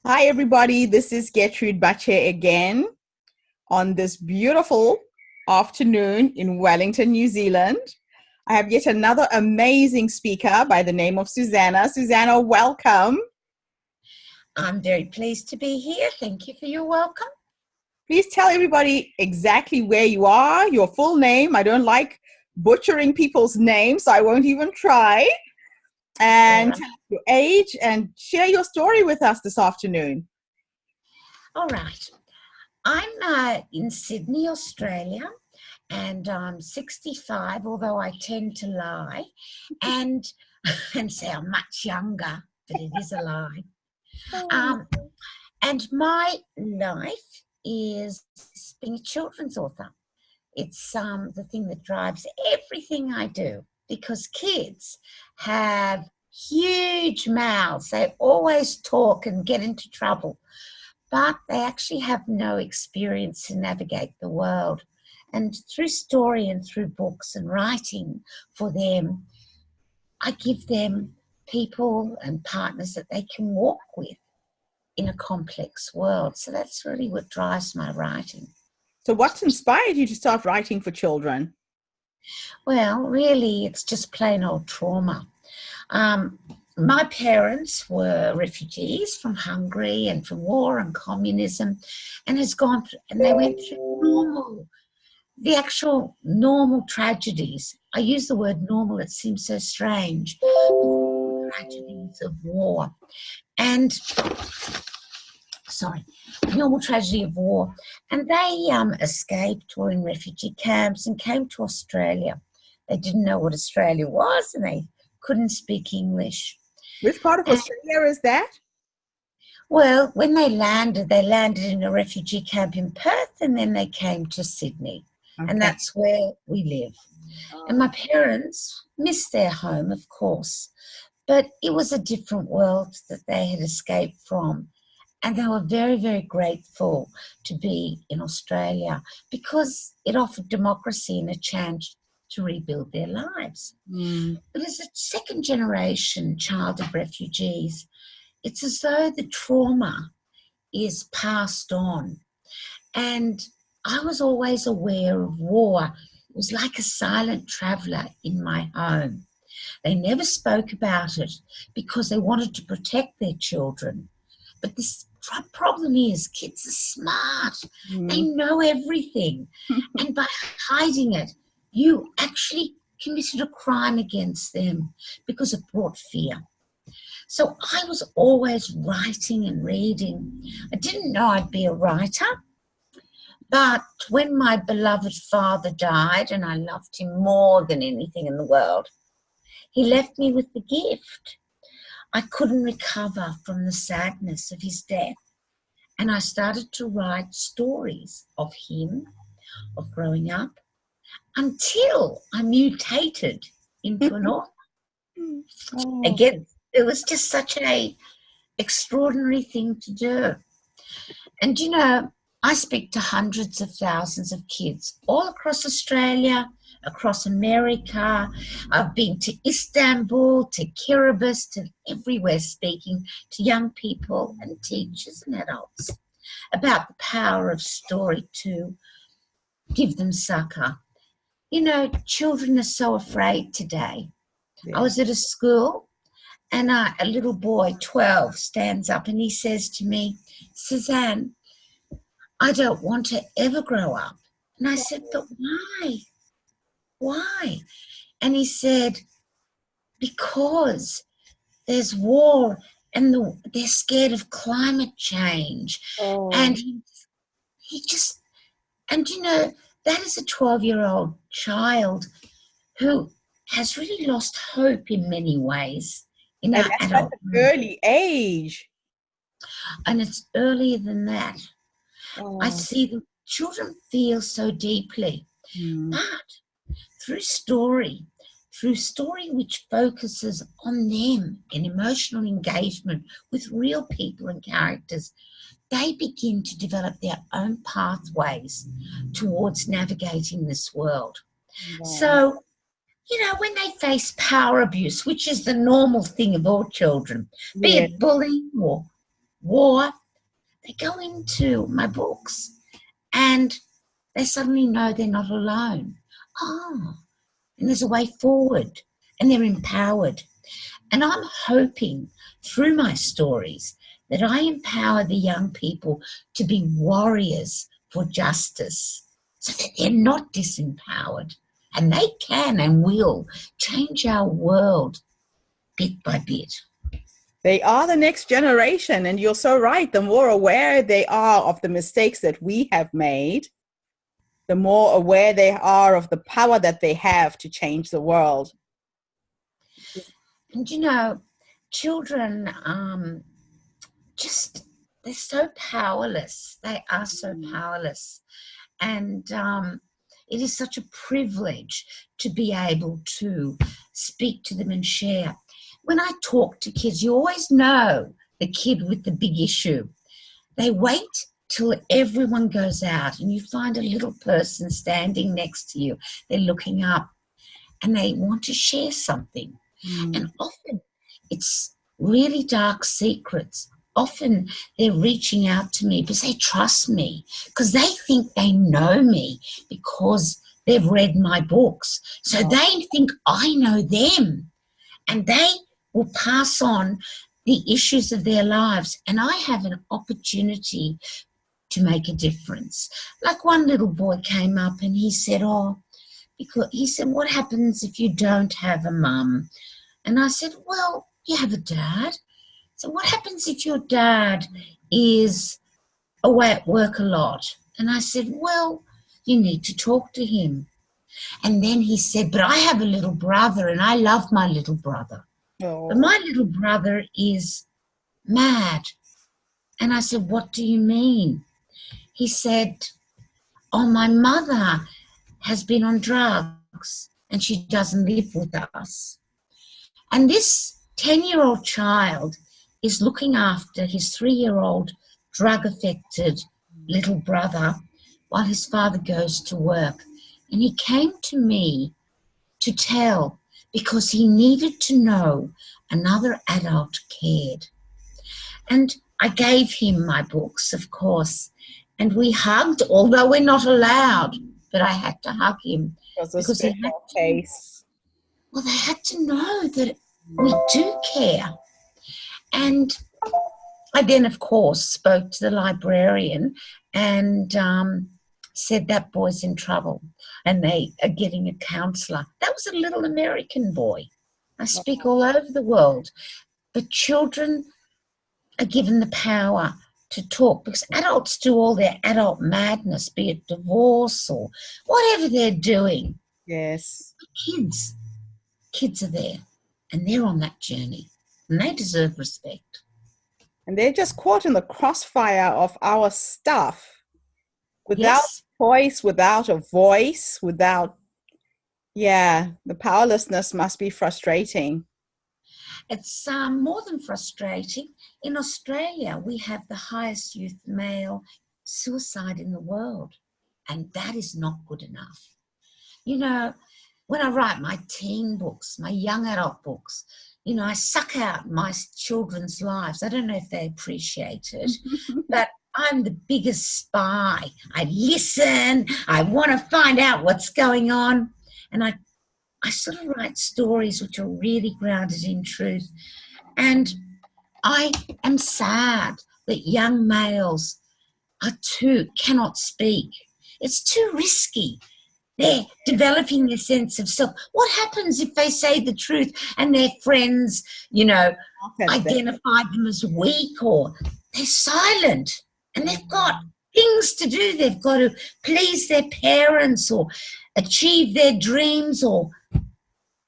Hi, everybody. This is Getrude Matshe again on this beautiful afternoon in Wellington, New Zealand. I have yet another amazing speaker by the name of Susanne. Susanne, welcome. I'm very pleased to be here. Thank you for your welcome. Please tell everybody exactly where you are, your full name. I don't like butchering people's names, so I won't even try. And tell us your age and share your story with us this afternoon. All right. I'm in Sydney, Australia, and I'm 65, although I tend to lie and say I'm much younger, but it is a lie. And my life is being a children's author. It's the thing that drives everything I do, because kids have huge mouths. They always talk and get into trouble, but they actually have no experience to navigate the world. And through story and through books and writing for them, I give them people and partners that they can walk with in a complex world. So that's really what drives my writing. So what's inspired you to start writing for children? Well, really, it's just plain old trauma. My parents were refugees from Hungary and from war and communism, and they went through the actual normal tragedies. I use the word normal, it seems so strange. Tragedies of war. And normal tragedy of war. And they escaped, were in refugee camps and came to Australia. They didn't know what Australia was and they couldn't speak English. Which part of Australia is that? Well, when they landed in a refugee camp in Perth, and then they came to Sydney. Okay. And that's where we live. Oh. And my parents missed their home, of course, but it was a different world that they had escaped from. And they were very, very grateful to be in Australia because it offered democracy and a chance to rebuild their lives. But as a second generation child of refugees, it's as though the trauma is passed on. And I was always aware of war. It was like a silent traveller in my home. They never spoke about it because they wanted to protect their children. But this problem is kids are smart. They know everything. And by hiding it, you actually committed a crime against them because it brought fear. So I was always writing and reading. I didn't know I'd be a writer. But when my beloved father died, and I loved him more than anything in the world, he left me with the gift. I couldn't recover from the sadness of his death. And I started to write stories of him, of growing up, until I mutated into an author. Again, it was just such an extraordinary thing to do. And, you know, I speak to hundreds of thousands of kids all across Australia, across America. I've been to Istanbul, to Kiribati, to everywhere, speaking to young people and teachers and adults about the power of story to give them succor. You know, children are so afraid today. Yeah. I was at a school and a little boy, 12, stands up and he says to me, "Susanne, I don't want to ever grow up." And I said, "But why? Why?" And he said, "Because there's war and they're scared of climate change." Oh. And and you know, that is a 12-year-old child who has really lost hope in many ways in our adult an early age. And it's earlier than that. Oh. I see the children feel so deeply, but through story which focuses on them in emotional engagement with real people and characters, they begin to develop their own pathways towards navigating this world. Wow. So, you know, when they face power abuse, which is the normal thing of all children, be it bullying or war, they go into my books and they suddenly know they're not alone. Oh, and there's a way forward, and they're empowered. And I'm hoping through my stories that I empower the young people to be warriors for justice so that they're not disempowered. And they can and will change our world bit by bit. They are the next generation, and you're so right. The more aware they are of the mistakes that we have made, the more aware they are of the power that they have to change the world. And, you know, children they're so powerless. They are so powerless. And it is such a privilege to be able to speak to them and share. When I talk to kids, you always know the kid with the big issue. They wait till everyone goes out and you find a little person standing next to you. They're looking up and they want to share something. And often it's really dark secrets. Often they're reaching out to me because they trust me, because they think they know me because they've read my books. So they think I know them, and they will pass on the issues of their lives. And I have an opportunity to make a difference. Like one little boy came up and he said, what happens if you don't have a mum? And I said, well, you have a dad. So what happens if your dad is away at work a lot? And I said, well, you need to talk to him. And then he said, but I have a little brother and I love my little brother. Oh. But my little brother is mad. And I said, what do you mean? He said, oh, my mother has been on drugs and she doesn't live with us. And this 10-year-old child is looking after his 3-year-old drug-affected little brother while his father goes to work. And he came to me to tell because he needed to know another adult cared. And I gave him my books, of course, and we hugged, although we're not allowed, but I had to hug him because he had to, well, they had to know that we do care. And I then, of course, spoke to the librarian and said that boy's in trouble and they are getting a counsellor. That was a little American boy. I speak all over the world. But children are given the power to talk because adults do all their adult madness, be it divorce or whatever they're doing. Yes. But kids are there and they're on that journey and they deserve respect. And they're just caught in the crossfire of our stuff without choice, without a voice, the powerlessness must be frustrating. It's more than frustrating. In Australia, we have the highest youth male suicide in the world, and that is not good enough. You know, when I write my teen books, my young adult books, you know, I suck out my children's lives. I don't know if they appreciate it, but I'm the biggest spy. I listen. I want to find out what's going on. And I sort of write stories which are really grounded in truth. And I am sad that young males cannot speak. It's too risky. They're developing their sense of self. What happens if they say the truth and their friends, you know, identify them as weak or they're silent and they've got things to do. They've got to please their parents or achieve their dreams or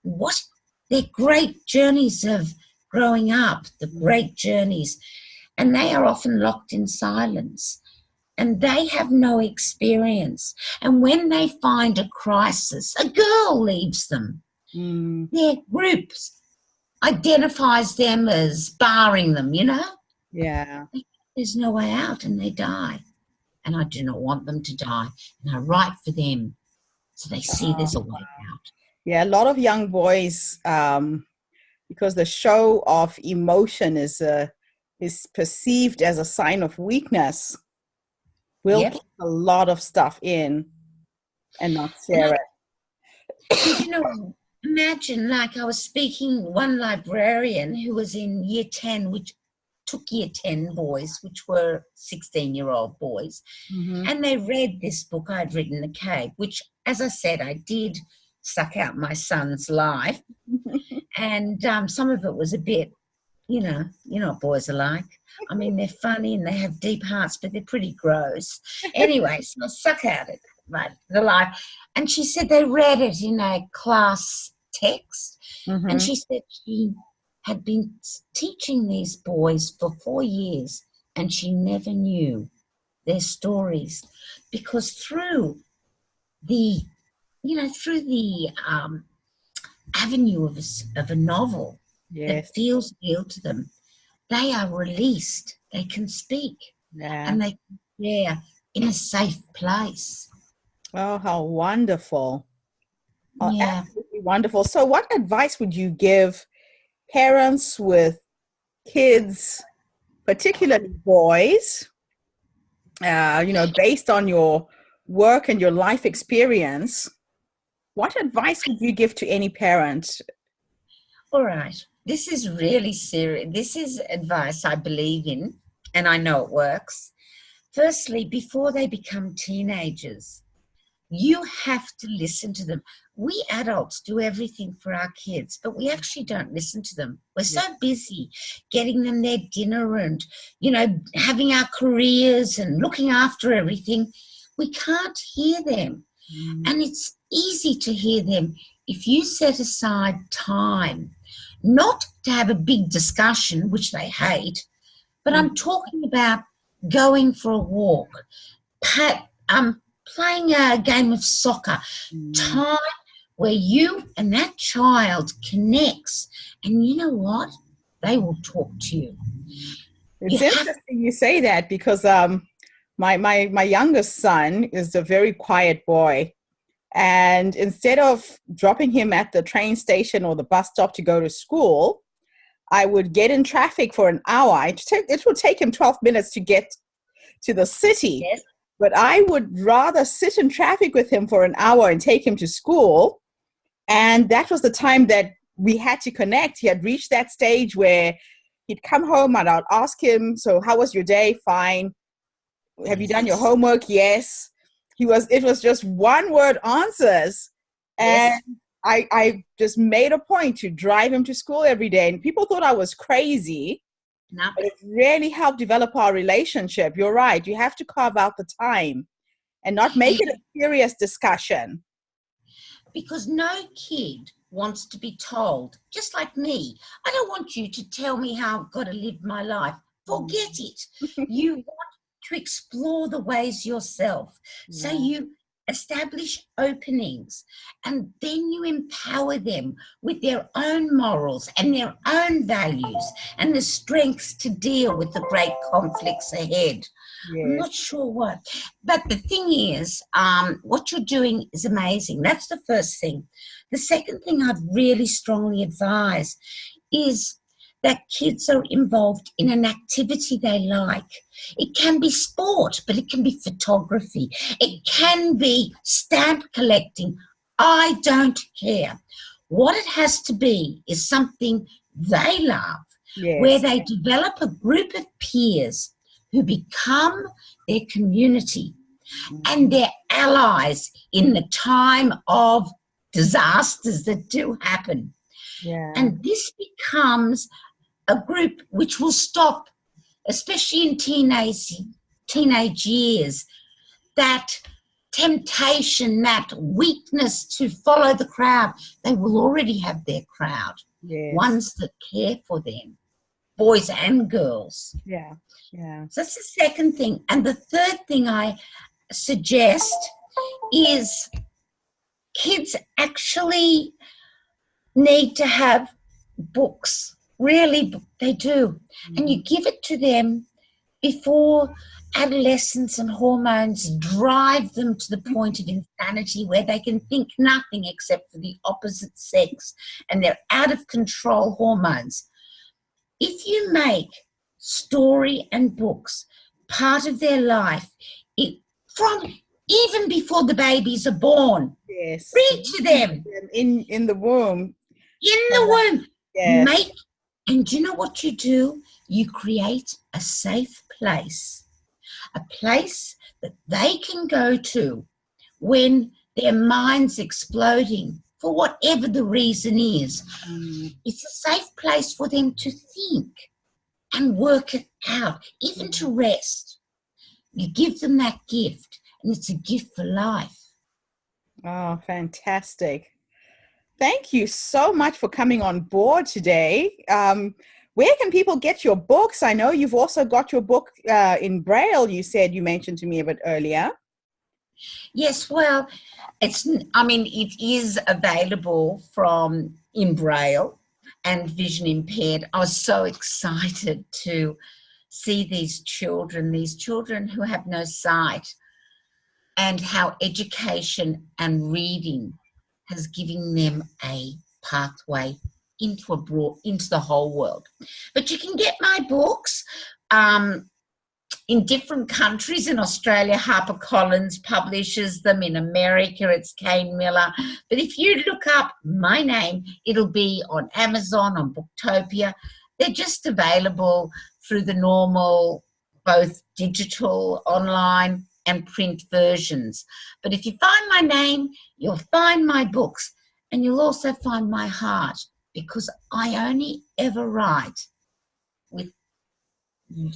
what? Their great journeys of growing up, the great journeys, and they are often locked in silence. And they have no experience. And when they find a crisis, a girl leaves them. Their groups identifies them as barring them, you know? Yeah. There's no way out and they die. And I do not want them to die. And I write for them so they see there's a way out. Yeah, a lot of young boys, because the show of emotion is is perceived as a sign of weakness, we'll Yep. keep a lot of stuff in and not And share it. And you know, imagine, like, I was speaking one librarian who was in year 10, which took year 10 boys, which were 16-year-old boys, Mm-hmm. and they read this book I'd written, The Cave, which, as I said, I did suck out my son's life, and some of it was a bit, you know what boys are like. I mean, they're funny and they have deep hearts, but they're pretty gross. Anyway, so I suck out it, right, the life. And she said they read it in a class text. Mm-hmm. And she said she had been teaching these boys for 4 years and she never knew their stories, because through the, avenue of a novel that Yes. feels real to them, they are released. They can speak, Yeah. and they can share in a safe place. Oh, how wonderful. Oh, Yeah. absolutely wonderful. So what advice would you give parents with kids, particularly boys, based on your work and your life experience? What advice would you give to any parent? All right. This is really serious. This is advice I believe in, and I know it works. Firstly, before they become teenagers, you have to listen to them. We adults do everything for our kids, but we actually don't listen to them. We're so busy getting them their dinner and, having our careers and looking after everything. We can't hear them. And it's easy to hear them if you set aside time, not to have a big discussion, which they hate, but I'm talking about going for a walk, playing a game of soccer, time where you and that child connects. And you know what? They will talk to you. It's interesting you say that, because my youngest son is a very quiet boy. And instead of dropping him at the train station or the bus stop to go to school, I would get in traffic for an hour. It would take him 12 minutes to get to the city. Yes. But I would rather sit in traffic with him for an hour and take him to school. And that was the time that we had to connect. He had reached that stage where he'd come home and I'd ask him, so how was your day? Fine. Have you done your homework? Yes. It was just one word answers. And Yes. I just made a point to drive him to school every day. And people thought I was crazy. No. But it really helped develop our relationship. You're right. You have to carve out the time and not make it a serious discussion. Because no kid wants to be told, just like me, I don't want you to tell me how I've got to live my life. Forget it. You want to explore the ways yourself. So you establish openings, and then you empower them with their own morals and their own values and the strengths to deal with the great conflicts ahead. Yes. I'm not sure what, but the thing is, what you're doing is amazing. That's the first thing. The second thing I'd really strongly advise is that kids are involved in an activity they like. It can be sport, but it can be photography. It can be stamp collecting. I don't care. What it has to be is something they love, where they develop a group of peers who become their community and their allies in the time of disasters that do happen. And this becomes a group which will stop, especially in teenage years, that temptation, that weakness to follow the crowd. They will already have their crowd, ones that care for them, boys and girls. Yeah. So that's the second thing. And the third thing I suggest is kids actually need to have books. Really, they do. And you give it to them before adolescence and hormones drive them to the point of insanity where they can think nothing except for the opposite sex and they're out of control hormones. If you make story and books part of their life, from even before the babies are born. Yes. Read to them In the womb. in the womb. Yes. And do you know what you do? You create a safe place, a place that they can go to when their mind's exploding, for whatever the reason is. It's a safe place for them to think and work it out, even to rest. You give them that gift, and it's a gift for life. Oh, fantastic. Thank you so much for coming on board today. Where can people get your books? I know you've also got your book in Braille, you said, you mentioned to me a bit earlier. Yes, well, it is available in Braille and vision impaired. I was so excited to see these children who have no sight, and how education and reading has given them a pathway into the whole world. But you can get my books in different countries. In Australia, HarperCollins publishes them. In America, it's Kane Miller. But if you look up my name, it'll be on Amazon, on Booktopia. They're just available through the normal, both digital, online, and print versions. But if you find my name, you'll find my books, and you'll also find my heart, because I only ever write with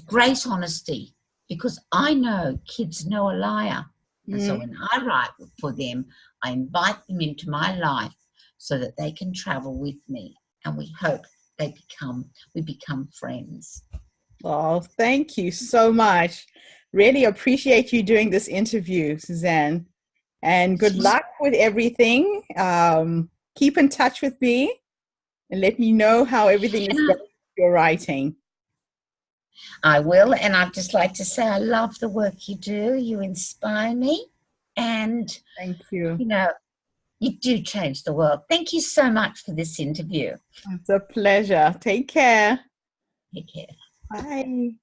great honesty, because I know kids know a liar. And so when I write for them, I invite them into my life so that they can travel with me, and we hope we become friends. Oh, thank you so much. Really appreciate you doing this interview, Susanne. And good luck with everything. Keep in touch with me and let me know how everything is going with your writing. I will. And I'd just like to say I love the work you do. You inspire me. And thank you. You do change the world. Thank you so much for this interview. It's a pleasure. Take care. Take care. Bye.